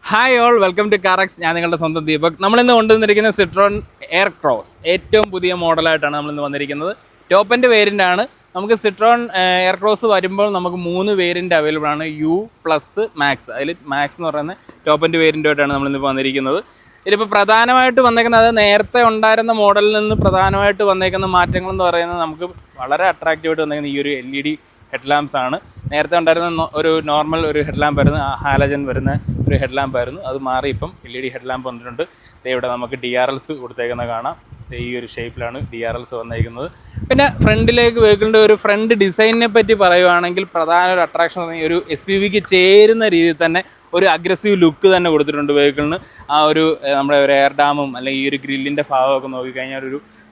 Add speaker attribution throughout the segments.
Speaker 1: Hi all, welcome to കാറക്സ്. ഞാൻ നിങ്ങളുടെ സ്വന്തം ദീപക്. നമ്മളിന്ന് കൊണ്ടുവന്നിരിക്കുന്ന സിട്രോൺ എയർ ക്രോസ് ഏറ്റവും പുതിയ മോഡലായിട്ടാണ് നമ്മളിന്ന് വന്നിരിക്കുന്നത്. ടോപ്പ് എൻഡ് വേരിയൻ്റ് ആണ്. നമുക്ക് സിട്രോൺ എയർ ക്രോസ് വരുമ്പോൾ നമുക്ക് 3 വേരിയൻ്റ് അവൈലബിൾ ആണ്. U plus max. അതിൽ മാക്സ് എന്ന് പറയുന്ന ടോപ്പ് എൻഡ് വേരിയൻ്റായിട്ടാണ് നമ്മളിന്നിപ്പോൾ വന്നിരിക്കുന്നത്. ഇതിലിപ്പോൾ പ്രധാനമായിട്ട് വന്നേക്കുന്നത്, അത് നേരത്തെ ഉണ്ടായിരുന്ന മോഡലിൽ നിന്ന് പ്രധാനമായിട്ട് വന്നേക്കുന്ന മാറ്റങ്ങളെന്ന് പറയുന്നത്, നമുക്ക് വളരെ അട്രാക്റ്റീവായിട്ട് വന്നേക്കുന്ന ഈ ഒരു LED ഹെഡ് ലാംപ്സ് ആണ്. നേരത്തെ ഉണ്ടായിരുന്ന ഒരു നോർമൽ ഒരു ഹെഡ് ലാമ്പ് ആയിരുന്നു, ഹാലജൻ വരുന്ന ഒരു ഹെഡ് ലാമ്പ് ആയിരുന്നു. അത് മാറി ഇപ്പം LED ഹെഡ് ലാമ്പ് വന്നിട്ടുണ്ട്. ഇവിടെ നമുക്ക് DRLs കൊടുത്തേക്കുന്നത് കാണാം. ഈ ഒരു ഷേപ്പിലാണ് DRLs വന്നേക്കുന്നത്. പിന്നെ ഫ്രണ്ടിലേക്ക് വെഹിക്കിളിൻ്റെ ഒരു ഫ്രണ്ട് ഡിസൈനിനെ പറ്റി പറയുവാണെങ്കിൽ, പ്രധാന ഒരു അട്രാക്ഷൻ പറഞ്ഞാൽ ഒരു SUVക്ക് ചേരുന്ന രീതിയിൽ തന്നെ ഒരു അഗ്രസീവ് ലുക്ക് തന്നെ കൊടുത്തിട്ടുണ്ട് വെഹിക്കിളിന്. ആ ഒരു നമ്മുടെ ഒരു എയർ ഡാമും അല്ലെങ്കിൽ ഈ ഒരു ഗ്രില്ലിൻ്റെ ഭാഗമൊക്കെ നോക്കിക്കഴിഞ്ഞാൽ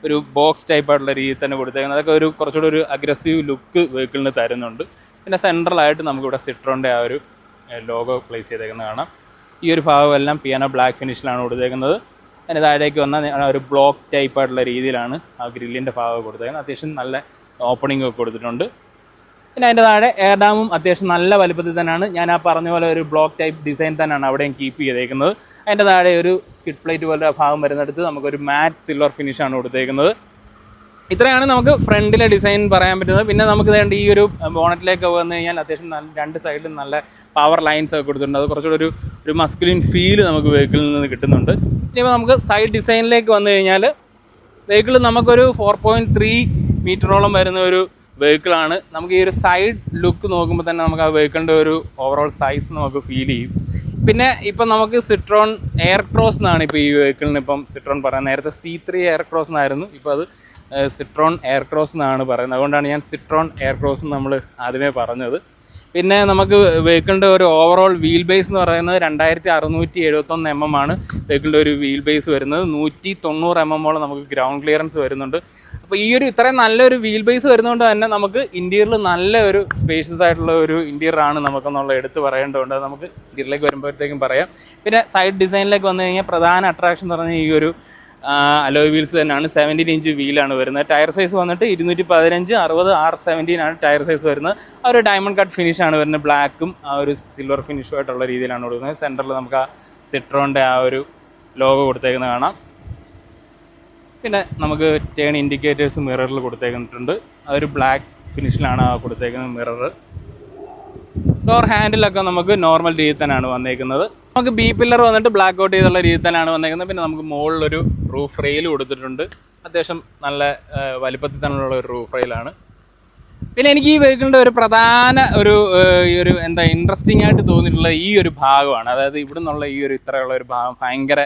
Speaker 1: ഒരു ബോക്സ് ടൈപ്പായിട്ടുള്ള രീതിയിൽ തന്നെ കൊടുത്തേക്കുന്നത്. അതൊക്കെ ഒരു കുറച്ചുകൂടി ഒരു അഗ്രസീവ് ലുക്ക് വെഹിക്കിളിന് തരുന്നുണ്ട്. പിന്നെ സെൻട്രലായിട്ട് നമുക്കിവിടെ സിട്രോണിൻ്റെ ആ ഒരു ലോഗോ പ്ലേസ് ചെയ്തേക്കുന്നത് കാണാം. ഈ ഒരു ഭാഗമെല്ലാം പിയാനോ ബ്ലാക്ക് ഫിനിഷിലാണ് കൊടുത്തേക്കുന്നത്. അതിന് താഴേക്ക് വന്നാൽ ഒരു ബ്ലോക്ക് ടൈപ്പായിട്ടുള്ള രീതിയിലാണ് ആ ഗ്രില്ലിൻ്റെ ഭാഗം കൊടുത്തേക്കുന്നത്. അത്യാവശ്യം നല്ല ഓപ്പണിംഗ് ഒക്കെ കൊടുത്തിട്ടുണ്ട്. പിന്നെ അതിൻ്റെ താഴെ എയർ ഡാമും അത്യാവശ്യം നല്ല വലുപ്പത്തിൽ തന്നെയാണ്. ഞാൻ ആ പറഞ്ഞ പോലെ ഒരു ബ്ലോക്ക് ടൈപ്പ് ഡിസൈൻ തന്നെയാണ് അവിടെയും കീപ്പ് ചെയ്തേക്കുന്നത്. അതിൻ്റെ താഴെ ഒരു സ്കിഡ് പ്ലേറ്റ് പോലെ ഭാഗം വരുന്നിടത്ത് നമുക്കൊരു മാറ്റ് സിൽവർ ഫിനിഷാണ് കൊടുത്തേക്കുന്നത്. ഇത്രയാണ് നമുക്ക് ഫ്രണ്ടിലെ ഡിസൈൻ പറയാൻ പറ്റുന്നത്. പിന്നെ നമുക്ക് വേണ്ട ഈ ഒരു ബോണറ്റിലേക്ക് വന്നു കഴിഞ്ഞാൽ അത്യാവശ്യം രണ്ട് സൈഡിലും നല്ല പവർ ലൈൻസ് ഒക്കെ കൊടുത്തിട്ടുണ്ട്. അത് കുറച്ചുകൂടി ഒരു മസ്കുലിൻ ഫീല് നമുക്ക് വെഹിക്കിളിൽ നിന്ന് കിട്ടുന്നുണ്ട്. ഇനിയിപ്പോൾ നമുക്ക് സൈഡ് ഡിസൈനിലേക്ക് വന്നു കഴിഞ്ഞാൽ, വെഹിക്കിൾ നമുക്കൊരു 4.3 മീറ്ററോളം വരുന്ന ഒരു വെഹിക്കിളാണ്. നമുക്ക് ഈ ഒരു സൈഡ് ലുക്ക് നോക്കുമ്പോൾ തന്നെ നമുക്ക് ആ വെഹിക്കിളിൻ്റെ ഒരു ഓവറോൾ സൈസ് നമുക്ക് ഫീൽ ചെയ്യും. പിന്നെ ഇപ്പം നമുക്ക് സിട്രോൺ എയർ ക്രോസ് എന്നാണ് ഇപ്പോൾ ഈ വെഹിക്കിളിന് ഇപ്പം സിട്രോൺ പറയുന്നത്. നേരത്തെ C3 എയർ ക്രോസ് എന്നായിരുന്നു, ഇപ്പോൾ അത് സിട്രോൺ എയർ ക്രോസ് എന്നാണ് പറയുന്നത്. അതുകൊണ്ടാണ് ഞാൻ സിട്രോൺ എയർ ക്രോസ് നമ്മൾ ആദ്യമേ പറഞ്ഞത്. പിന്നെ നമുക്ക് വെഹിക്കിളിൻ്റെ ഒരു ഓവറോൾ വീൽ ബേസ് എന്ന് പറയുന്നത് 2671 mm ആണ് വെഹിക്കിളിൻ്റെ ഒരു വീൽ ബേസ് വരുന്നത്. 190 mm നമുക്ക് ഗ്രൗണ്ട് ക്ലിയറൻസ് വരുന്നുണ്ട്. അപ്പോൾ ഈ ഒരു ഇത്രയും നല്ലൊരു വീൽ ബേസ് വരുന്നതുകൊണ്ട് തന്നെ നമുക്ക് ഇൻറ്റീരിയറിൽ നല്ല ഒരു സ്പേഷ്യസ് ആയിട്ടുള്ള ഒരു ഇൻറ്റീരിയറാണ് നമുക്കെന്നുള്ള എടുത്ത് പറയേണ്ടതുണ്ട്. അത് നമുക്ക് ഇൻറ്റീരിയറിലേക്ക് വരുമ്പോഴത്തേക്കും പറയാം. പിന്നെ സൈഡ് ഡിസൈനിലേക്ക് വന്നു കഴിഞ്ഞാൽ പ്രധാന അട്രാക്ഷൻ എന്ന് പറഞ്ഞാൽ ഈ ഒരു അലോയ് വീൽസ് തന്നെയാണ്. 17 ഇഞ്ച് വീലാണ് വരുന്നത്. ടയർ സൈസ് വന്നിട്ട് 215 60 R17 ആണ് ടയർ സൈസ് വരുന്നത്. ആ ഒരു ഡയമണ്ട് കട്ട് ഫിനിഷാണ് വരുന്നത്. ബ്ലാക്കും ആ ഒരു സിൽവർ ഫിനിഷുമായിട്ടുള്ള രീതിയിലാണ് കൊടുക്കുന്നത്. സെൻറ്ററിൽ നമുക്ക് ആ സിട്രോണിൻ്റെ ആ ഒരു ലോഗോ കൊടുത്തേക്കുന്നത് കാണാം. പിന്നെ നമുക്ക് ടേൺ ഇൻഡിക്കേറ്റേഴ്സ് മിററിൽ കൊടുത്തേക്കുന്നുണ്ട്. അതൊരു ബ്ലാക്ക് ഫിനിഷിലാണ് കൊടുത്തേക്കുന്നത് മിറർ. ഡോർ ഹാൻഡിലൊക്കെ നമുക്ക് നോർമൽ രീതിയിൽ തന്നെയാണ് വന്നേക്കുന്നത്. നമുക്ക് ബി പില്ലർ വന്നിട്ട് ബ്ലാക്ക് ഔട്ട് ചെയ്തുള്ള രീതിയിൽ തന്നെയാണ് വന്നേക്കുന്നത്. പിന്നെ നമുക്ക് മുകളിലൊരു റൂഫ് റെയിൽ കൊടുത്തിട്ടുണ്ട്. അത്യാവശ്യം നല്ല വലിപ്പത്തിൽ തന്നെയുള്ള ഒരു റൂഫ് റെയിലാണ്. പിന്നെ എനിക്ക് ഈ വെഹിക്കിളിൻ്റെ ഒരു പ്രധാന ഈ ഒരു ഇൻട്രസ്റ്റിംഗ് ആയിട്ട് തോന്നിയിട്ടുള്ള ഈ ഒരു ഭാഗമാണ്. അതായത് ഇവിടെ നിന്നുള്ള ഈ ഒരു ഇത്രയുള്ള ഒരു ഭാഗം ഭയങ്കര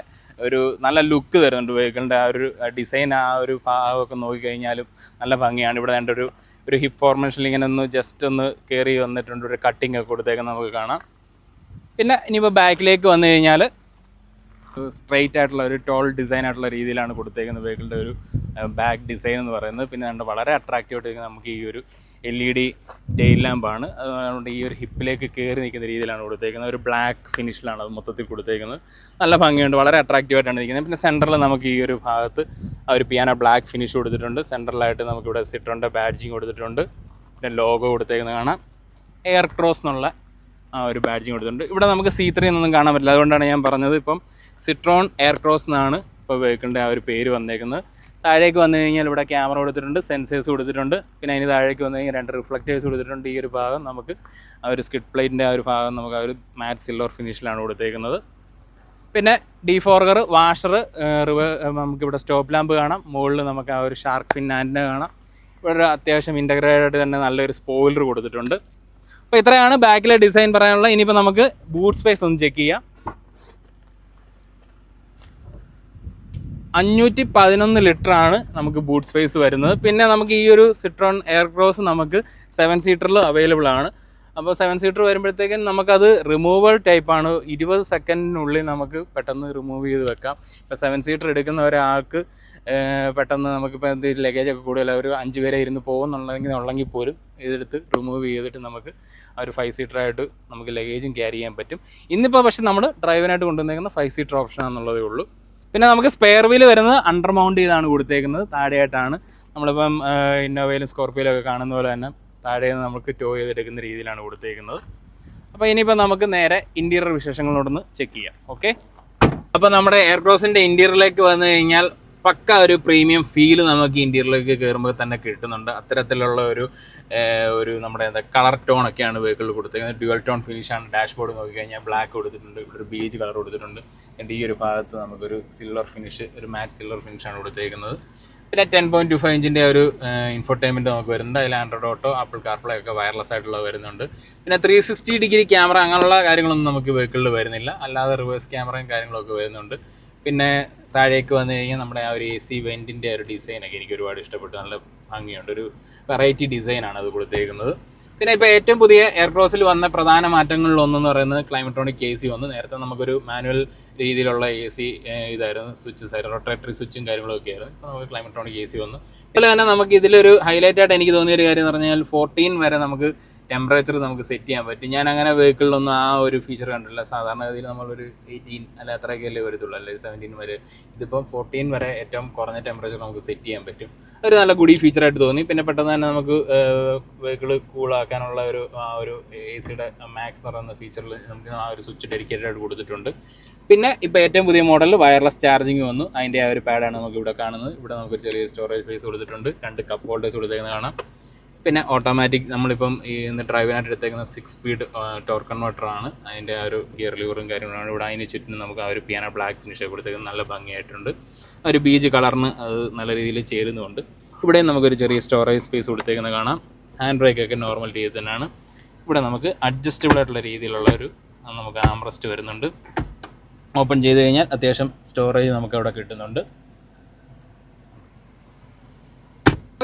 Speaker 1: ഒരു നല്ല ലുക്ക് തരുന്നുണ്ട് വെഹിക്കിളിൻ്റെ. ആ ഒരു ഡിസൈൻ, ആ ഒരു ഭാഗമൊക്കെ നോക്കിക്കഴിഞ്ഞാലും നല്ല ഭംഗിയാണ്. ഇവിടെ വേണ്ട ഒരു ഹിപ്പ് ഫോർമേഷനിൽ ഇങ്ങനെ ജസ്റ്റ് ഒന്ന് കയറി വന്നിട്ടുണ്ട്. ഒരു കട്ടിങ് ഒക്കെ കൊടുത്തേക്കുന്നത് നമുക്ക് കാണാം. പിന്നെ ഇനിയിപ്പോൾ ബാക്കിലേക്ക് വന്നു കഴിഞ്ഞാൽ സ്ട്രെയിറ്റ് ആയിട്ടുള്ള ഒരു ടോൾ ഡിസൈൻ ആയിട്ടുള്ള രീതിയിലാണ് കൊടുത്തേക്കുന്നത് വെഹിക്കിളിൻ്റെ ഒരു ബാക്ക് ഡിസൈൻ എന്ന് പറയുന്നത്. പിന്നെ വളരെ അട്രാക്റ്റീവായിട്ട് നമുക്ക് ഈ ഒരു LED ടെയിൽ ലാമ്പാണ്. അതുകൊണ്ട് ഈ ഒരു ഹിപ്പിലേക്ക് കയറി നിൽക്കുന്ന രീതിയിലാണ് കൊടുത്തേക്കുന്നത്. ഒരു ബ്ലാക്ക് ഫിനിഷിലാണ് അത് മൊത്തത്തിൽ കൊടുത്തേക്കുന്നത്. നല്ല ഭംഗിയുണ്ട്, വളരെ അട്രാക്റ്റീവായിട്ടാണ് ഇരിക്കുന്നത്. പിന്നെ സെൻറ്ററിൽ നമുക്ക് ഈ ഒരു ഭാഗത്ത് ആ ഒരു പിയാനോ ബ്ലാക്ക് ഫിനിഷ് കൊടുത്തിട്ടുണ്ട്. സെൻറ്ററിലായിട്ട് നമുക്കിവിടെ സിട്രോണിൻ്റെ ബാഡ്ജിങ് കൊടുത്തിട്ടുണ്ട്. പിന്നെ ലോഗോ കൊടുത്തേക്കുന്നത് കാണാം. എയർ ക്രോസ് എന്നുള്ള ആ ഒരു ബാഡ്ജിങ് കൊടുത്തിട്ടുണ്ട്. ഇവിടെ നമുക്ക് C3 എന്നൊന്നും കാണാൻ പറ്റില്ല. അതുകൊണ്ടാണ് ഞാൻ പറഞ്ഞത് ഇപ്പം സിട്രോൺ എയർ ക്രോസ് എന്നാണ് ഇപ്പോൾ വെഹിക്കിളിൻ്റെ ആ ഒരു പേര് വന്നേക്കുന്നത്. താഴേക്ക് വന്നു കഴിഞ്ഞാൽ ഇവിടെ ക്യാമറ കൊടുത്തിട്ടുണ്ട്, സെൻസേഴ്സ് കൊടുത്തിട്ടുണ്ട്. പിന്നെ അതിന് താഴേക്ക് വന്നു കഴിഞ്ഞാൽ 2 റിഫ്ലക്റ്റേഴ്സ് കൊടുത്തിട്ടുണ്ട്. ഈ ഒരു ഭാഗം നമുക്ക് ആ ഒരു സ്കിഡ് പ്ലേറ്റിൻ്റെ ആ ഒരു ഭാഗം നമുക്ക് ആ ഒരു മാറ്റ് സിൽവർ ഫിനിഷിലാണ് കൊടുത്തേക്കുന്നത്. പിന്നെ ഡീഫോർഗർ, വാഷർ, നമുക്കിവിടെ സ്റ്റോപ്പ് ലാമ്പ് കാണാം. മുകളിൽ നമുക്ക് ആ ഒരു ഷാർക്ക് ഫിൻ ആൻറ്റിന കാണാം. ഇവിടെ അത്യാവശ്യം ഇൻ്റഗ്രേറ്റഡ് ആയിട്ട് തന്നെ നല്ലൊരു സ്പോയിലർ കൊടുത്തിട്ടുണ്ട്. അപ്പോൾ ഇത്രയാണ് ബാക്കിലെ ഡിസൈൻ പറയാനുള്ളത്. ഇനിയിപ്പോൾ നമുക്ക് ബൂട്ട് സ്പേസ് ഒന്ന് ചെക്ക് ചെയ്യാം. 511 ലിറ്ററാണ് നമുക്ക് ബൂട്ട് സ്പേസ് വരുന്നത്. പിന്നെ നമുക്ക് ഈ ഒരു സിട്രോൺ എയർ ക്രോസ് നമുക്ക് 7 സീറ്ററിൽ അവൈലബിൾ ആണ്. അപ്പോൾ 7 സീറ്റർ വരുമ്പോഴത്തേക്കും നമുക്കത് റിമൂവൽ ടൈപ്പാണ്. 20 സെക്കൻഡിനുള്ളിൽ നമുക്ക് പെട്ടെന്ന് റിമൂവ് ചെയ്ത് വെക്കാം. ഇപ്പോൾ 7 സീറ്റർ എടുക്കുന്ന ഒരാൾക്ക് പെട്ടെന്ന് നമുക്കിപ്പോൾ എന്തെങ്കിലും ലഗേജൊക്കെ കൂടുതൽ ഒരു 5 പേരെ ഇരുന്ന് പോകുന്നുണ്ടെങ്കിൽ പോലും ഇതെടുത്ത് റിമൂവ് ചെയ്തിട്ട് നമുക്ക് ആ ഒരു 5 സീറ്ററായിട്ട് നമുക്ക് ലഗേജും ക്യാരി ചെയ്യാൻ പറ്റും. ഇന്നിപ്പോൾ പക്ഷേ നമ്മൾ ഡ്രൈവിനായിട്ട് കൊണ്ടുവന്നേക്കുന്ന 5 സീറ്റർ ഓപ്ഷനാണെന്നുള്ളതേ ഉള്ളൂ. പിന്നെ നമുക്ക് സ്പെയർ വീല് വരുന്നത് അണ്ടർ മൗണ്ട് ചെയ്താണ് കൊടുത്തേക്കുന്നത്. താഴെയായിട്ടാണ് നമ്മളിപ്പം ഇന്നോവയിലും സ്കോർപ്പിയോയിലും ഒക്കെ കാണുന്ന പോലെ തന്നെ താഴെ നിന്ന് നമുക്ക് ടോ ചെയ്തെടുക്കുന്ന രീതിയിലാണ് കൊടുത്തേക്കുന്നത്. അപ്പോൾ ഇനിയിപ്പോൾ നമുക്ക് നേരെ ഇൻറ്റീരിയർ വിശേഷങ്ങളോടൊന്ന് ചെക്ക് ചെയ്യാം. ഓക്കെ, അപ്പോൾ നമ്മുടെ എയർക്രോസിൻ്റെ ഇൻറ്റീരിയറിലേക്ക് വന്നു കഴിഞ്ഞാൽ പക്ക ഒരു പ്രീമിയം ഫീൽ നമുക്ക് ഇൻറ്റീരിയറിലേക്ക് കയറുമ്പോൾ തന്നെ കിട്ടുന്നുണ്ട്. അത്തരത്തിലുള്ള ഒരു നമ്മുടെ കളർ ടോൺ ഒക്കെയാണ് വെഹിക്കിളിൽ കൊടുത്തിരിക്കുന്നത്. ഡ്യുവൽ ടോൺ ഫിനിഷാണ്. ഡാഷ്ബോർഡ് നോക്കിക്കഴിഞ്ഞാൽ ബ്ലാക്ക് കൊടുത്തിട്ടുണ്ട്, ഇവിടെ ഒരു ബീജ് കളർ കൊടുത്തിട്ടുണ്ട്. എൻ്റെ ഈ ഒരു ഭാഗത്ത് നമുക്കൊരു സിൽവർ ഫിനിഷ്, ഒരു മാറ്റ് സിൽവർ ഫിനിഷാണ് കൊടുത്തേക്കുന്നത്. പിന്നെ 10.25 ഇഞ്ചിൻ്റെ ഒരു ഇൻഫോർടൈൻമെൻറ്റ് നമുക്ക് വരുന്നുണ്ട്. അതിൽ ആൻഡ്രോയിഡ് ഓട്ടോ, ആപ്പിൾ കാർപ്ലേ ഒക്കെ വയർലെസ് ആയിട്ടുള്ള വരുന്നുണ്ട്. പിന്നെ 360 ഡിഗ്രി ക്യാമറ അങ്ങനെയുള്ള കാര്യങ്ങളൊന്നും നമുക്ക് വെഹിക്കിളിൽ വരുന്നില്ല. അല്ലാതെ റിവേഴ്സ് ക്യാമറയും കാര്യങ്ങളൊക്കെ വരുന്നുണ്ട്. പിന്നെ താഴേക്ക് വന്നു കഴിഞ്ഞാൽ നമ്മുടെ ആ ഒരു AC വെൻറ്റിൻ്റെ ഒരു ഡിസൈനൊക്കെ എനിക്ക് ഒരുപാട് ഇഷ്ടപ്പെട്ടു. നല്ല ഭംഗിയുണ്ട്, ഒരു വെറൈറ്റി ഡിസൈനാണ് അത് കൊടുത്തേക്കുന്നത്. പിന്നെ ഇപ്പോൾ ഏറ്റവും പുതിയ എയർക്രോസിൽ വന്ന പ്രധാന മാറ്റങ്ങളിലൊന്നെന്ന് പറയുന്നത് ക്ലൈമട്രോണിക് AC വന്നു. നേരത്തെ നമുക്കൊരു മാനുവൽ രീതിയിലുള്ള AC ഇതായിരുന്നു, സ്വിച്ചസ് ആയിരുന്നു, റൊട്ടേറ്ററി സ്വിച്ചും കാര്യങ്ങളൊക്കെ ആയിരുന്നു. ഇപ്പോൾ നമുക്ക് ക്ലൈമട്രോണിക് AC വന്നു. അതുപോലെ തന്നെ നമുക്ക് ഇതിലൊരു ഹൈലൈറ്റ് ആയിട്ട് എനിക്ക് തോന്നിയൊരു കാര്യം എന്ന് പറഞ്ഞാൽ 14 വരെ നമുക്ക് ടെമ്പറേച്ചർ നമുക്ക് സെറ്റ് ചെയ്യാൻ പറ്റും. ഞാൻ അങ്ങനെ വെഹിക്കിളിലൊന്നും ആ ഒരു ഫീച്ചർ കണ്ടില്ല. സാധാരണ ഗതിയിൽ നമ്മളൊരു 18 അല്ല അത്രയൊക്കെയല്ലേ വരത്തുള്ളൂ, അല്ലെങ്കിൽ 17 വരെ. ഇതിപ്പം 14 വരെ ഏറ്റവും കുറഞ്ഞ ടെമ്പറേച്ചർ നമുക്ക് സെറ്റ് ചെയ്യാൻ പറ്റും. ഒരു നല്ല ഗുഡി ഫീച്ചറായിട്ട് തോന്നി. പിന്നെ പെട്ടെന്ന് തന്നെ നമുക്ക് വെഹിക്കിൾ കൂളാക്കാനുള്ള ഒരു AC-യുടെ മാക്സ് എന്ന് പറയുന്ന ഫീച്ചറിൽ നമുക്ക് ആ ഒരു സ്വിച്ച് ഡെഡിക്കേറ്റഡ് ആയിട്ട് കൊടുത്തിട്ടുണ്ട്. പിന്നെ ഇപ്പോൾ ഏറ്റവും പുതിയ മോഡലിൽ വയർലെസ് ചാർജിങ് വന്നു. അതിൻ്റെ ആ ഒരു പാഡാണ് നമുക്ക് ഇവിടെ കാണുന്നത്. ഇവിടെ നമുക്ക് ചെറിയ സ്റ്റോറേജ് സ്പേസ് കൊടുത്തിട്ടുണ്ട്, 2 കപ്പ് ഹോൾഡേഴ്സ് കൊടുത്തേക്കുന്നത് കാണാം. പിന്നെ ഓട്ടോമാറ്റിക് നമ്മളിപ്പം ഇന്ന് ഡ്രൈവിനായിട്ട് എടുത്തേക്കുന്ന 6 സ്പീഡ് ടോർക്ക് കൺവേർട്ടറാണ്. അതിൻ്റെ ആ ഒരു ഗിയർ ലിവറും കാര്യങ്ങളാണ്. ഇവിടെ അതിന് ചുറ്റും നമുക്ക് ആ ഒരു പിയാനോ ബ്ലാക്ക് ഫിനിഷ് കൊടുത്തേക്കുന്നത് നല്ല ഭംഗിയായിട്ടുണ്ട്. ഒരു ബീജ് കളറിന് അത് നല്ല രീതിയിൽ ചേരുന്നുണ്ട്. ഇവിടെയും നമുക്കൊരു ചെറിയ സ്റ്റോറേജ് സ്പേസ് കൊടുത്തേക്കുന്നത് കാണാം. ഹാൻഡ് ബ്രേക്കൊക്കെ നോർമൽ രീതിയിൽ തന്നെയാണ്. ഇവിടെ നമുക്ക് അഡ്ജസ്റ്റബിൾ ആയിട്ടുള്ള രീതിയിലുള്ള നമുക്ക് ആംറസ്റ്റ് വരുന്നുണ്ട്. ഓപ്പൺ ചെയ്ത് കഴിഞ്ഞാൽ അത്യാവശ്യം സ്റ്റോറേജ് നമുക്ക് അവിടെ കിട്ടുന്നുണ്ട്.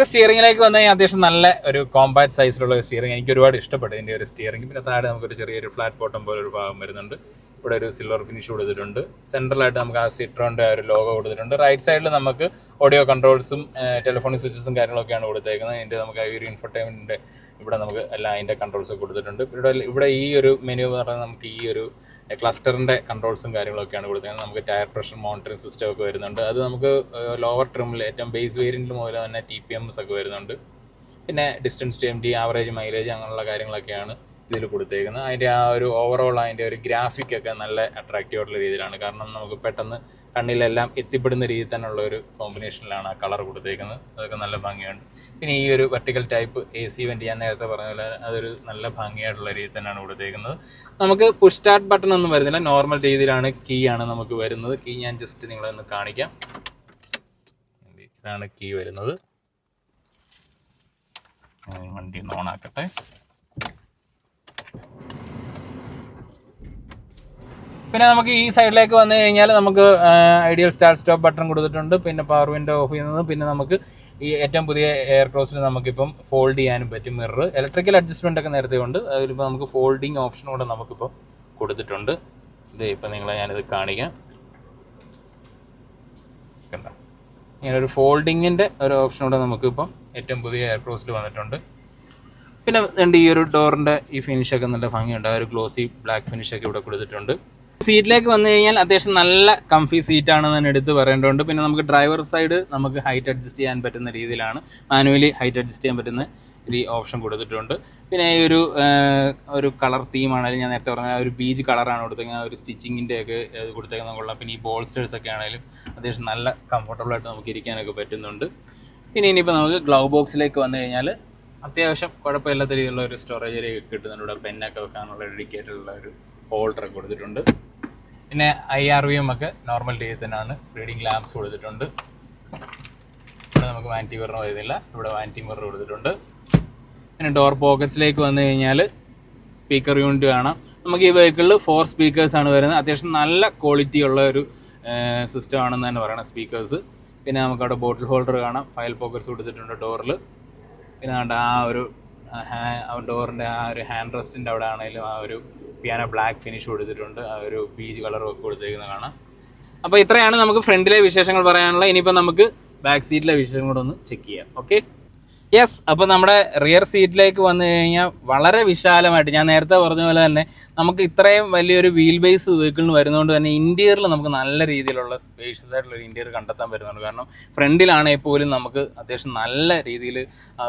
Speaker 1: സ്റ്റിയറിംഗിലേക്ക് വന്നു കഴിഞ്ഞാൽ അത്യാവശ്യം നല്ല ഒരു കോമ്പാക്ട് സൈസിലുള്ള സ്റ്റിയറിംഗ് എനിക്ക് ഒരുപാട് ഇഷ്ടപ്പെട്ടു ഇതിൻ്റെ ഒരു സ്റ്റിയറിംഗ്. പിന്നെ താഴെ നമുക്കൊരു ചെറിയൊരു ഫ്ലാറ്റ് ബോട്ടം പോലെ ഒരു ഭാഗം വരുന്നുണ്ട്. ഇവിടെ ഒരു സിൽവർ ഫിനിഷ് കൊടുത്തിട്ടുണ്ട്. സെൻട്രലായിട്ട് നമുക്ക് ആ സിട്രോണിൻ്റെ ഒരു ലോഗോ കൊടുത്തിട്ടുണ്ട്. റൈറ്റ് സൈഡിൽ നമുക്ക് ഓഡിയോ കൺട്രോൾസും ടെലിഫോണിക് സ്വിച്ചസും കാര്യങ്ങളൊക്കെയാണ് കൊടുത്തേക്കുന്നത്. അതിൻ്റെ നമുക്ക് ആ ഒരു ഇൻഫർടൈൻമെൻറ്റിൻ്റെ ഇവിടെ നമുക്ക് എല്ലാം അതിൻ്റെ കൺട്രോൾസ് കൊടുത്തിട്ടുണ്ട്. ഇവിടെ ഈ ഒരു മെനു എന്ന് പറഞ്ഞാൽ നമുക്ക് ഈ ഒരു ക്ലസ്റ്ററിൻ്റെ കൺട്രോൾസും കാര്യങ്ങളൊക്കെയാണ് കൊടുത്തേക്കുന്നത്. നമുക്ക് ടയർ പ്രഷർ മോണിറ്ററിംഗ് സിസ്റ്റം ഒക്കെ വരുന്നുണ്ട്. അത് നമുക്ക് ലോവർ ട്രിമിൽ ഏറ്റവും ബേസ് വേരിയൻറ്റിൽ മുതൽ തന്നെ TPMs ഒക്കെ വരുന്നുണ്ട്. പിന്നെ distance to MT, average mileage അങ്ങനെയുള്ള കാര്യങ്ങളൊക്കെയാണ് ഇതിൽ കൊടുത്തേക്കുന്നത്. അതിൻ്റെ ആ ഒരു ഓവറോൾ അതിൻ്റെ ഒരു ഗ്രാഫിക്കൊക്കെ നല്ല അട്രാക്റ്റീവ് ആയിട്ടുള്ള രീതിയിലാണ്. കാരണം നമുക്ക് പെട്ടെന്ന് കണ്ണിലെല്ലാം എത്തിപ്പെടുന്ന രീതിയിൽ തന്നെയുള്ള ഒരു കോമ്പിനേഷനിലാണ് ആ കളർ കൊടുത്തേക്കുന്നത്. അതൊക്കെ നല്ല ഭംഗിയുണ്ട്. പിന്നെ ഈ ഒരു വെർട്ടിക്കൽ ടൈപ്പ് AC വെൻറ്റ് ഞാൻ നേരത്തെ പറഞ്ഞ പോലെ അതൊരു നല്ല ഭംഗിയായിട്ടുള്ള രീതിയിൽ തന്നെയാണ് കൊടുത്തേക്കുന്നത്. നമുക്ക് പുഷ് സ്റ്റാർട്ട് ബട്ടൺ ഒന്നും വരുന്നില്ല, നോർമൽ രീതിയിലാണ് കീ ആണ് നമുക്ക് വരുന്നത്. കീ ഞാൻ ജസ്റ്റ് നിങ്ങളെ ഒന്ന് കാണിക്കാം. ഇതാണ് കീ വരുന്നത്. വണ്ടി ഒന്ന് ഓണാക്കട്ടെ. പിന്നെ നമുക്ക് ഈ സൈഡിലേക്ക് വന്നു കഴിഞ്ഞാൽ നമുക്ക് ഐഡിയൽ സ്റ്റാർട്ട് സ്റ്റോപ്പ് ബട്ടൺ കൊടുത്തിട്ടുണ്ട്. പിന്നെ പവർ വിൻഡോ ഓഫ് ചെയ്യുന്നത്. പിന്നെ നമുക്ക് ഈ ഏറ്റവും പുതിയ എയർക്രോസിൽ നമുക്കിപ്പം ഫോൾഡ് ചെയ്യാനും പറ്റും മിറർ. ഇലക്ട്രിക്കൽ അഡ്ജസ്റ്റ്മെൻ്റ് ഒക്കെ നേരത്തെ ഉണ്ട്. അതിലിപ്പോൾ നമുക്ക് ഫോൾഡിങ് ഓപ്ഷൻ കൂടെ നമുക്കിപ്പോൾ കൊടുത്തിട്ടുണ്ട്. ഇത് ഇപ്പം നിങ്ങളെ ഞാനിത് കാണിക്കാം. കണ്ടോ, ഇങ്ങനൊരു ഫോൾഡിങ്ങിൻ്റെ ഒരു ഓപ്ഷൻ കൂടെ നമുക്കിപ്പം ഏറ്റവും പുതിയ എയർക്രോസിൽ വന്നിട്ടുണ്ട്. പിന്നെ ഈ ഒരു ഡോറിൻ്റെ ഈ ഫിനിഷൊക്കെ നല്ല ഭംഗിയുണ്ട്. ആ ഒരു ഗ്ലോസി ബ്ലാക്ക് ഫിനിഷൊക്കെ ഇവിടെ കൊടുത്തിട്ടുണ്ട്. സീറ്റിലേക്ക് വന്നു കഴിഞ്ഞാൽ അത്യാവശ്യം നല്ല കംഫി സീറ്റാണെന്ന് തന്നെ എടുത്ത് പറയേണ്ടതുണ്ട്. പിന്നെ നമുക്ക് ഡ്രൈവർ സൈഡ് നമുക്ക് ഹൈറ്റ് അഡ്ജസ്റ്റ് ചെയ്യാൻ പറ്റുന്ന രീതിയിലാണ് മാനുവലി ഹൈറ്റ് അഡ്ജസ്റ്റ് ചെയ്യാൻ പറ്റുന്ന ഈ ഓപ്ഷൻ കൊടുത്തിട്ടുണ്ട്. പിന്നെ ഈ ഒരു കളർ തീമാണെങ്കിലും ഞാൻ നേരത്തെ പറഞ്ഞ ഒരു ബീജ് കളറാണ് കൊടുത്തേക്കുന്നത്. ഒരു സ്റ്റിച്ചിങ്ങിൻ്റെ ഒക്കെ കൊടുത്തേക്കുന്നത് കൊള്ളാം. പിന്നെ ഈ ബോൾസ്റ്റേഴ്സ് ഒക്കെ ആണെങ്കിലും അത്യാവശ്യം നല്ല കംഫർട്ടബിളായിട്ട് നമുക്ക് ഇരിക്കാനൊക്കെ പറ്റുന്നുണ്ട്. പിന്നെ ഇനിയിപ്പോൾ നമുക്ക് ഗ്ലൗ ബോക്സിലേക്ക് വന്നു കഴിഞ്ഞാൽ അത്യാവശ്യം കുഴപ്പമില്ലാത്ത രീതിയിലുള്ള ഒരു സ്റ്റോറേജ് ഏരിയ കിട്ടുന്നുണ്ട്. ഇവിടെ പെന്നൊക്കെ വെക്കാനുള്ള ഡെഡിക്കേറ്റഡുള്ള ഒരു ഹോൾഡറൊക്കെ കൊടുത്തിട്ടുണ്ട്. പിന്നെ IRVM ഒക്കെ നോർമൽ രീതിയിൽ തന്നെയാണ്. റീഡിങ് ലാംപ്സ് കൊടുത്തിട്ടുണ്ട്. ഇവിടെ നമുക്ക് വാനിറ്റി മിറർ വരുന്നില്ല. ഇവിടെ വാനിറ്റി മിറർ കൊടുത്തിട്ടുണ്ട്. പിന്നെ ഡോർ പോക്കറ്റ്സിലേക്ക് വന്നു കഴിഞ്ഞാൽ സ്പീക്കർ യൂണിറ്റ് കാണാം. നമുക്ക് ഈ വെഹിക്കിളിൽ 4 സ്പീക്കേഴ്സാണ് വരുന്നത്. അത്യാവശ്യം നല്ല ക്വാളിറ്റി ഉള്ള ഒരു സിസ്റ്റം ആണെന്ന് തന്നെ പറയണം സ്പീക്കേഴ്സ്. പിന്നെ നമുക്കവിടെ ബോട്ടിൽ ഹോൾഡർ കാണാം. ഫയൽ പോക്കറ്റ്സ് കൊടുത്തിട്ടുണ്ട് ഡോറിൽ. പിന്നെ ആ ഒരു ഡോറിൻ്റെ ആ ഒരു ഹാൻഡ് റെസ്റ്റിൻ്റെ അവിടെ ആണെങ്കിലും ആ ഒരു പിയാനോ ബ്ലാക്ക് ഫിനിഷ് കൊടുത്തിട്ടുണ്ട്. ആ ഒരു ബീജ് കളറും ഒക്കെ കൊടുത്തേക്കുന്നത് കാണാം. അപ്പോൾ ഇത്രയാണ് നമുക്ക് ഫ്രണ്ടിലെ വിശേഷങ്ങൾ പറയാനുള്ളത്. ഇനിയിപ്പോൾ നമുക്ക് ബാക്ക് സീറ്റിലെ വിശേഷങ്ങൾ കൂടെ ഒന്ന് ചെക്ക് ചെയ്യാം. ഓക്കെ, യെസ്, അപ്പോൾ നമ്മുടെ റിയർ സീറ്റിലേക്ക് വന്നു കഴിഞ്ഞാൽ വളരെ വിശാലമായിട്ട്, ഞാൻ നേരത്തെ പറഞ്ഞ പോലെ തന്നെ നമുക്ക് ഇത്രയും വലിയൊരു വീൽ ബേസ് വെഹിക്കിളിന് വരുന്നതുകൊണ്ട് തന്നെ ഇൻറ്റീരിയറിൽ നമുക്ക് നല്ല രീതിയിലുള്ള സ്പേഷ്യസ് ആയിട്ടുള്ള ഒരു ഇൻറ്റീരിയർ കണ്ടെത്താൻ പറ്റുന്നുണ്ട്. കാരണം ഫ്രണ്ടിലാണെങ്കിൽ പോലും നമുക്ക് അത്യാവശ്യം നല്ല രീതിയിൽ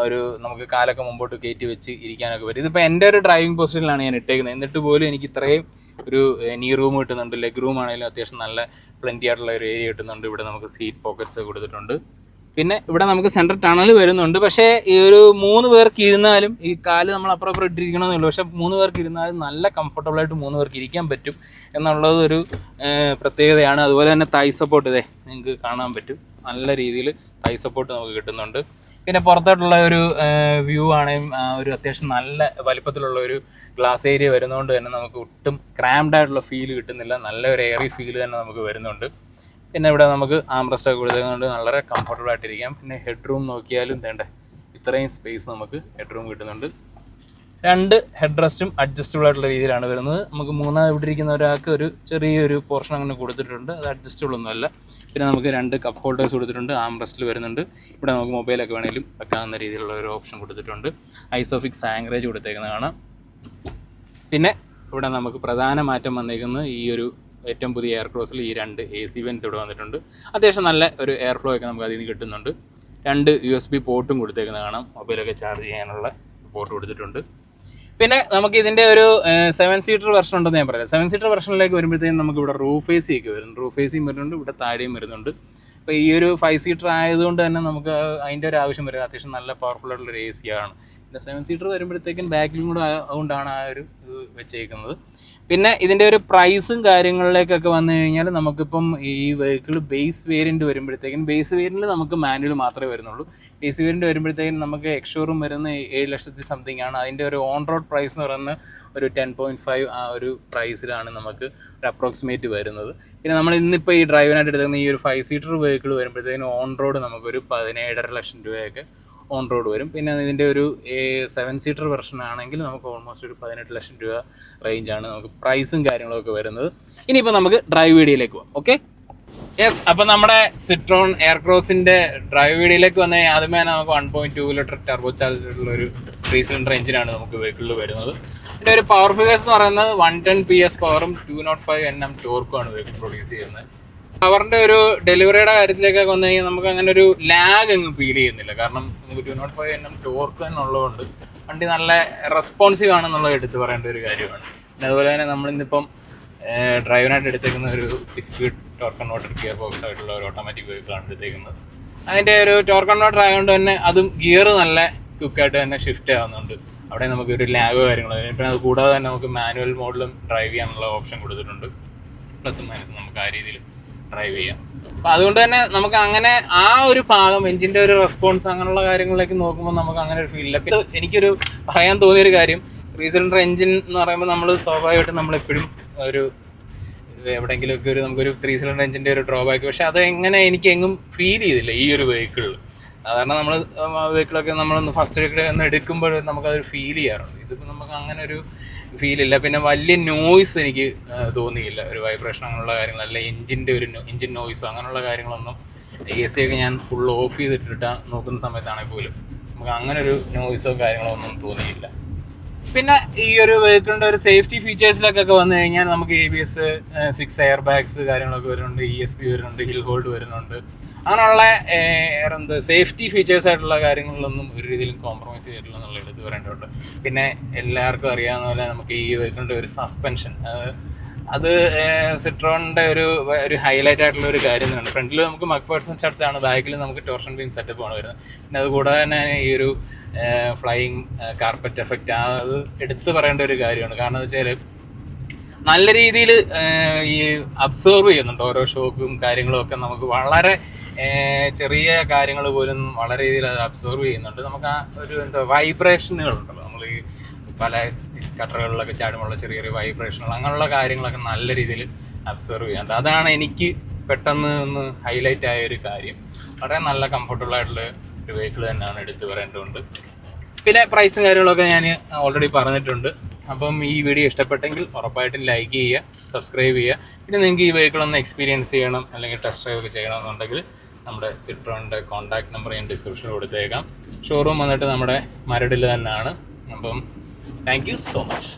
Speaker 1: ഒരു നമുക്ക് കാലൊക്കെ മുമ്പോട്ട് കയറ്റി വെച്ച് ഇരിക്കാനൊക്കെ പറ്റും. ഇതിപ്പോൾ എൻ്റെ ഒരു ഡ്രൈവിംഗ് പൊസിഷനിലാണ് ഞാൻ ഇട്ടേക്കുന്നത്, എന്നിട്ട് പോലും എനിക്ക് ഇത്രയും ഒരു നീ റൂം കിട്ടുന്നുണ്ട്. ലെഗ് റൂം ആണെങ്കിലും അത്യാവശ്യം നല്ല പ്ലെൻറ്റി ആയിട്ടുള്ള ഒരു ഏരിയ കിട്ടുന്നുണ്ട്. ഇവിടെ നമുക്ക് സീറ്റ് പോക്കറ്റ്സ് കൊടുത്തിട്ടുണ്ട്. പിന്നെ ഇവിടെ നമുക്ക് സെൻട്രൽ ടണൽ വരുന്നുണ്ട്. പക്ഷേ ഈ ഒരു 3 പേർക്ക് ഇരുന്നാലും, ഈ കാല് നമ്മൾ അപ്പുറം ഇട്ടിരിക്കണമെന്നില്ല, പക്ഷേ 3 പേർക്ക് ഇരുന്നാലും നല്ല കംഫർട്ടബിളായിട്ട് 3 പേർക്ക് ഇരിക്കാൻ പറ്റും എന്നുള്ളത് ഒരു പ്രത്യേകതയാണ്. അതുപോലെ തന്നെ തൈ സപ്പോർട്ട് ഇതേ നിങ്ങൾക്ക് കാണാൻ പറ്റും, നല്ല രീതിയിൽ തൈ സപ്പോർട്ട് നമുക്ക് കിട്ടുന്നുണ്ട്. പിന്നെ പുറത്തോട്ടുള്ള ഒരു വ്യൂ ആണെങ്കിലും ഒരു അത്യാവശ്യം നല്ല വലിപ്പത്തിലുള്ള ഒരു ഗ്ലാസ് ഏരിയ വരുന്നതുകൊണ്ട് തന്നെ നമുക്ക് ഒട്ടും ക്രാംഡ് ആയിട്ടുള്ള ഫീൽ കിട്ടുന്നില്ല, നല്ല ഒരു എയറി ഫീൽ തന്നെ നമുക്ക് വരുന്നുണ്ട്. പിന്നെ ഇവിടെ നമുക്ക് ആംറസ്റ്റൊക്കെ കൊടുത്തുകൊണ്ട് വളരെ കംഫർട്ടബിൾ ആയിട്ടിരിക്കാം. പിന്നെ ഹെഡ് റൂം നോക്കിയാലും വേണ്ട ഇത്രയും സ്പേസ് നമുക്ക് ഹെഡ് റൂം കിട്ടുന്നുണ്ട്. 2 ഹെഡ് റെസ്റ്റും അഡ്ജസ്റ്റബിൾ ആയിട്ടുള്ള രീതിയിലാണ് വരുന്നത്. നമുക്ക് ഇവിടെ ഇരിക്കുന്ന ഒരാൾക്ക് ഒരു ചെറിയൊരു പോർഷൻ അങ്ങനെ കൊടുത്തിട്ടുണ്ട്, അത് അഡ്ജസ്റ്റബിൾ ഒന്നുമല്ല. പിന്നെ നമുക്ക് 2 കപ്പ് ഹോൾഡേഴ്സ് കൊടുത്തിട്ടുണ്ട്, ആംറസ്റ്റിൽ വരുന്നുണ്ട്. ഇവിടെ നമുക്ക് മൊബൈലൊക്കെ വേണമെങ്കിലും വെക്കാവുന്ന രീതിയിലുള്ള ഒരു ഓപ്ഷൻ കൊടുത്തിട്ടുണ്ട്. ഐസോഫിക്സ് ആംഗ്രേജ് കൊടുത്തേക്കുന്നത് കാണാം. പിന്നെ ഇവിടെ നമുക്ക് പ്രധാന മാറ്റം വന്നേക്കുന്നത് ഈ ഒരു ഏറ്റവും പുതിയ എയർ ക്രോസിൽ ഈ 2 AC വെൻസ് ഇവിടെ വന്നിട്ടുണ്ട്. അത്യാവശ്യം നല്ല ഒരു എയർ ഫ്ലോ ഒക്കെ നമുക്ക് അതിൽ നിന്ന് കിട്ടുന്നുണ്ട്. 2 USB പോർട്ടും കൊടുത്തേക്കുന്നത് കാണാം, മൊബൈലൊക്കെ ചാർജ് ചെയ്യാനുള്ള പോർട്ട് കൊടുത്തിട്ടുണ്ട്. പിന്നെ നമുക്ക് ഇതിൻ്റെ ഒരു 7 സീറ്റർ വെർഷൻ ഉണ്ടെന്ന് ഞാൻ പറയാം. 7 സീറ്റർ വെർഷനിലേക്ക് വരുമ്പോഴത്തേക്കും നമുക്ക് ഇവിടെ റൂഫ് AC ഒക്കെ വരുന്നുണ്ട്, റൂഫ് AC വരുന്നുണ്ട്, ഇവിടെ താഴെയും വരുന്നുണ്ട്. അപ്പോൾ ഈ ഒരു 5 സീറ്റർ ആയതുകൊണ്ട് തന്നെ നമുക്ക് അതിൻ്റെ ഒരു ആവശ്യം വരുന്നത് അത്യാവശ്യം നല്ല പവർഫുൾ ആയിട്ടുള്ളൊരു AC ആണ്. പിന്നെ 7 സീറ്റർ വരുമ്പോഴത്തേക്കും ബാക്കിലും കൂടെ അതുകൊണ്ടാണ് ആ ഒരു ഇത് വെച്ചേക്കുന്നത്. പിന്നെ ഇതിൻ്റെ ഒരു പ്രൈസും കാര്യങ്ങളിലേക്കൊക്കെ വന്നു കഴിഞ്ഞാൽ നമുക്കിപ്പം ഈ വെഹിക്കിൾ ബേസ് വേരിയൻറ്റ് വരുമ്പോഴത്തേക്കും, ബേസ് വേരിയൻറ്റിൽ നമുക്ക് മാനുവൽ മാത്രമേ വരുന്നുള്ളൂ. ബേസ് വേരിയൻറ്റ് വരുമ്പോഴത്തേക്കും നമുക്ക് എക്സ്ഷോറൂം വരുന്ന 7 ലക്ഷത്തി സംതിങ് ആണ്. അതിൻ്റെ ഒരു ഓൺ റോഡ് പ്രൈസ് എന്ന് പറയുന്നത് ഒരു 10.5 ആ ഒരു പ്രൈസിലാണ് നമുക്ക് ഒരു അപ്രോക്സിമേറ്റ് വരുന്നത്. പിന്നെ നമ്മൾ ഇന്നിപ്പോൾ ഈ ഡ്രൈവിനായിട്ട് എടുക്കുന്ന ഈ ഒരു 5 സീറ്റർ വെഹിക്കിൾ വരുമ്പോഴത്തേക്കും ഓൺ റോഡ് നമുക്കൊരു 17.5 ലക്ഷം രൂപയൊക്കെ ഓൺ റോഡ് വരും. പിന്നെ ഇതിൻ്റെ ഒരു 7 സീറ്റർ വെർഷൻ ആണെങ്കിൽ നമുക്ക് ഓൾമോസ്റ്റ് ഒരു 18 ലക്ഷം രൂപ റേഞ്ചാണ് നമുക്ക് പ്രൈസും കാര്യങ്ങളൊക്കെ വരുന്നത്. ഇനിയിപ്പോൾ നമുക്ക് ഡ്രൈവ് വീഡിയോയിലേക്ക് പോകാം. Okay, yes. അപ്പോൾ നമ്മുടെ സിട്രോൺ എയർ ക്രോസിൻ്റെ ഡ്രൈവ് വീഡിയോയിലേക്ക് വന്ന ആദ്യമേ നമുക്ക് 1.2 ലിറ്റർ ടർബോ ചാർജുള്ള ഒരു 3 സിലിണ്ടർ എഞ്ചിനാണ് നമുക്ക് വെഹിക്കിളിൽ വരുന്നത്. ഇതിൻ്റെ ഒരു പവർ ഫിഗേഴ്സ് എന്ന് പറയുന്നത് 110 PS പവറും 205 Nm ടോർക്കുമാണ് വെഹിക്കിൾ പ്രൊഡ്യൂസ് ചെയ്യുന്നത്. പവറിൻ്റെ ഒരു ഡെലിവറിയുടെ കാര്യത്തിലേക്കൊക്കെ വന്നു കഴിഞ്ഞാൽ നമുക്ക് അങ്ങനെ ഒരു ലാഗ് ഒന്നും ഫീൽ ചെയ്യുന്നില്ല. കാരണം നമുക്ക് 205 Nm ടോർക്ക് തന്നെ ഉള്ളതുകൊണ്ട് വണ്ടി നല്ല റെസ്പോൺസീവ് ആണെന്നുള്ളത് എടുത്ത് പറയേണ്ട ഒരു കാര്യമാണ്. പിന്നെ അതുപോലെ തന്നെ നമ്മളിന്നിപ്പം ഡ്രൈവിനായിട്ട് എടുത്തേക്കുന്ന ഒരു 6 speed torque converter gear box ആയിട്ടുള്ള ഒരു ഓട്ടോമാറ്റിക് വെഹിക്കിളാണ് എടുത്തേക്കുന്നത്. അതിൻ്റെ ഒരു ടോർക്ക് കൺവേർട്ടർ ആയതുകൊണ്ട് തന്നെ അതും ഗിയർ നല്ല ക്വിക്കായിട്ട് തന്നെ ഷിഫ്റ്റ് ആവുന്നുണ്ട്. അവിടെ നമുക്ക് ഒരു ലാഗോ കാര്യങ്ങളോ. പിന്നെ അത് കൂടാതെ തന്നെ നമുക്ക് മാനുവൽ മോഡിലും ഡ്രൈവ് ചെയ്യാനുള്ള ഓപ്ഷൻ കൊടുത്തിട്ടുണ്ട്. പ്ലസും മൈനസും നമുക്ക് ആ രീതിയിൽ ഡ്രൈവ് ചെയ്യാം. അപ്പം അതുകൊണ്ട് തന്നെ നമുക്ക് അങ്ങനെ ആ ഒരു ഭാഗം എഞ്ചിൻ്റെ ഒരു റെസ്പോൺസ് അങ്ങനെയുള്ള കാര്യങ്ങളിലേക്ക് നോക്കുമ്പോൾ നമുക്ക് അങ്ങനെ ഒരു ഫീലില്ല. പിന്നെ എനിക്കൊരു പറയാൻ തോന്നിയൊരു കാര്യം, 3 സിലിണ്ടർ എഞ്ചിൻ എന്ന് പറയുമ്പോൾ നമ്മൾ സ്വാഭാവികമായിട്ടും നമ്മളെപ്പോഴും ഒരു എവിടെയെങ്കിലുമൊക്കെ ഒരു നമുക്കൊരു 3 സിലിണ്ടർ എഞ്ചിൻ്റെ ഒരു ഡ്രോബാക്ക്, പക്ഷെ അത് എങ്ങനെ എനിക്ക് എങ്ങും ഫീൽ ചെയ്തില്ല ഈ ഒരു വെഹിക്കിളിൽ. സാധാരണ നമ്മൾ വെഹിക്കിളൊക്കെ നമ്മളൊന്ന് ഫസ്റ്റ് ഒന്ന് എടുക്കുമ്പോൾ നമുക്കതൊരു ഫീൽ ചെയ്യാറുണ്ട്. ഇതിപ്പോൾ നമുക്ക് അങ്ങനെ ഒരു ഫീലില്ല. പിന്നെ വലിയ നോയ്സ് എനിക്ക് തോന്നിയില്ല, ഒരു വൈബ്രേഷൻ അങ്ങനെയുള്ള കാര്യങ്ങൾ, അല്ല എഞ്ചിൻ്റെ ഒരു എഞ്ചിൻ നോയ്സോ അങ്ങനെയുള്ള കാര്യങ്ങളൊന്നും. AC ഒക്കെ ഞാൻ ഫുൾ ഓഫ് ചെയ്തിട്ടിട്ട് നോക്കുന്ന സമയത്താണെങ്കിൽ പോലും നമുക്ക് അങ്ങനെ ഒരു നോയ്സോ കാര്യങ്ങളോ ഒന്നും തോന്നിയില്ല. പിന്നെ ഈ ഒരു വെഹിക്കിളിൻ്റെ ഒരു സേഫ്റ്റി ഫീച്ചേഴ്സിലൊക്കെ വന്നു കഴിഞ്ഞാൽ നമുക്ക് ABS, 6 എയർ ബാഗ്സ് കാര്യങ്ങളൊക്കെ വരുന്നുണ്ട്, ESP വരുന്നുണ്ട്, ഹിൽ ഹോൾഡ് വരുന്നുണ്ട്. അങ്ങനെയുള്ള സേഫ്റ്റി ഫീച്ചേഴ്സ് ആയിട്ടുള്ള കാര്യങ്ങളിലൊന്നും ഒരു രീതിയിലും കോംപ്രമൈസ് ചെയ്തിട്ടില്ല എന്നുള്ള എടുത്ത് പറയേണ്ടതുണ്ട്. പിന്നെ എല്ലാവർക്കും അറിയാവുന്ന പോലെ നമുക്ക് ഈ വെഹിക്കിളിൻ്റെ ഒരു സസ്പെൻഷൻ, അത് സിട്രോണിൻ്റെ ഒരു ഹൈലൈറ്റ് ആയിട്ടുള്ള ഒരു കാര്യം തന്നെയാണ്. ഫ്രണ്ടിൽ നമുക്ക് മക്ഫേഴ്സൺ സ്റ്റഡ്സ് ആണ്, ബാക്കിൽ നമുക്ക് ടോർഷൻ ബീം സെറ്റപ്പ് ആണ് വരുന്നത്. പിന്നെ അതുകൂടാതെ തന്നെ ഈ ഒരു ഫ്ലൈയിങ് കാർപ്പറ്റ് എഫക്റ്റ്, അത് എടുത്തു പറയേണ്ട ഒരു കാര്യമാണ്. കാരണം എന്ന് വെച്ചാൽ നല്ല രീതിയിൽ ഈ അബ്സോർവ് ചെയ്യുന്നുണ്ട് ഓരോ ഷോക്കും കാര്യങ്ങളും ഒക്കെ. നമുക്ക് വളരെ ചെറിയ കാര്യങ്ങൾ പോലും വളരെ രീതിയിൽ അത് അബ്സോർവ് ചെയ്യുന്നുണ്ട്. നമുക്ക് ആ ഒരു വൈബ്രേഷനുകളുണ്ടല്ലോ, നമ്മൾ ഈ പല കട്ടറുകളിലൊക്കെ ചാടുമ്പോഴുള്ള ചെറിയ ചെറിയ വൈബ്രേഷനുകൾ, അങ്ങനെയുള്ള കാര്യങ്ങളൊക്കെ നല്ല രീതിയിൽ അബ്സോർവ് ചെയ്യുന്നുണ്ട്. അതാണ് എനിക്ക് പെട്ടെന്ന് ഒന്ന് ഹൈലൈറ്റ് ആയ ഒരു കാര്യം. വളരെ നല്ല കംഫർട്ടബിൾ ആയിട്ടുള്ള ഒരു വെഹിക്കിൾ തന്നെയാണ് എടുത്തു പറയേണ്ടതുണ്ട്. പിന്നെ പ്രൈസും കാര്യങ്ങളൊക്കെ ഞാൻ ഓൾറെഡി പറഞ്ഞിട്ടുണ്ട്. അപ്പം ഈ വീഡിയോ ഇഷ്ടപ്പെട്ടെങ്കിൽ ഉറപ്പായിട്ടും ലൈക്ക് ചെയ്യുക, സബ്സ്ക്രൈബ് ചെയ്യുക. പിന്നെ നിങ്ങൾക്ക് ഈ വെഹിക്കിൾ ഒന്ന് എക്സ്പീരിയൻസ് ചെയ്യണം അല്ലെങ്കിൽ ടെസ്റ്റ് ഡ്രൈവ് ഒക്കെ ചെയ്യണമെന്നുണ്ടെങ്കിൽ നമ്മുടെ സിട്രോണിൻ്റെ കോൺടാക്ട് നമ്പർ ഞാൻ ഡിസ്ക്രിപ്ഷനിൽ കൊടുത്തേക്കാം. ഷോറൂം വന്നിട്ട് നമ്മുടെ മരടിൽ തന്നെയാണ്. അപ്പം താങ്ക് യു സോ മച്ച്.